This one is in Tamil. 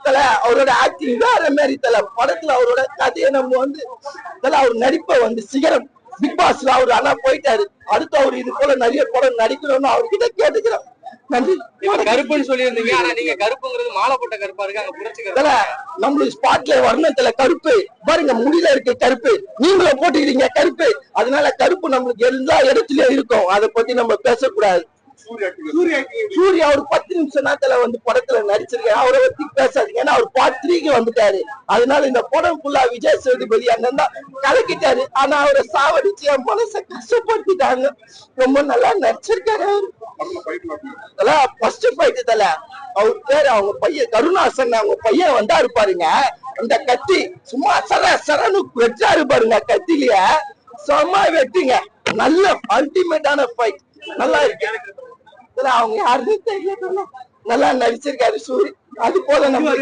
தல அவரோட ஆக்டிங் வேற மாதிரி தல. படத்துல அவரோட கதையை நம்ம வந்து தல அவர் நடிப்பை வந்து சிகரம். பிக் பாஸ்ல அவரு ஆனா போயிட்டாரு. அடுத்து அவர் இது போல நிறைய படம் நடிக்கணும்னு அவர்கிட்ட கேட்டுக்கிறோம். நன்றி. கருப்புன்னு சொல்லியிருந்தீங்க, ஆனா நீங்க கருப்புங்கிறது மாலை போட்ட கருப்பா இருக்கு, அங்க புரிச்சுக்கிறேன். நம்மளுக்கு ஸ்பாட்ல வரணும்ல கருப்பு. பாருங்க முடியல இருக்கு கருப்பு, நீங்களும் போட்டுக்கிறீங்க கருப்பு. அதனால கருப்பு நம்மளுக்கு எல்லா இடத்துலயும் இருக்கும். அதை பத்தி நம்ம பேசக்கூடாது. சூர்யா ஒரு 10 நிமிஷம் நேரத்துல வந்து படத்துல நடிச்சிருக்காரு. அவரை பத்தி பேசாதீங்க, ஏன்னா அவர் பார்ட் 3க்கு வந்துட்டாரு. அதனால இந்த படம் ஃபுல்லா விஜய் சேதுபதி அண்ணன் தான் கலக்கிட்டாரு. ஆனா அவரை சாவடிச்சு என் மனசை கஷ்டப்படுத்திட்டாங்க. ரொம்ப நல்லா நடிச்சிருக்காரு அவரு. ஃபர்ஸ்ட் ஃபைட் தல அவர் பேரு, அவங்க பையன் கருணாசன், அவங்க பையன் வந்தா இருப்பாருங்க. அந்த கத்தி சும்மா சரனு வெட்டாரு பாருங்க, கத்திலேய சும்மா வெட்டுங்க. நல்ல அல்டிமேட்டான ஃபைட், நல்லா இருக்கு. அவங்க யாருன்னு தெரியல, நல்லா நடிச்சிருக்காரு சூரி. அது போல நம்ம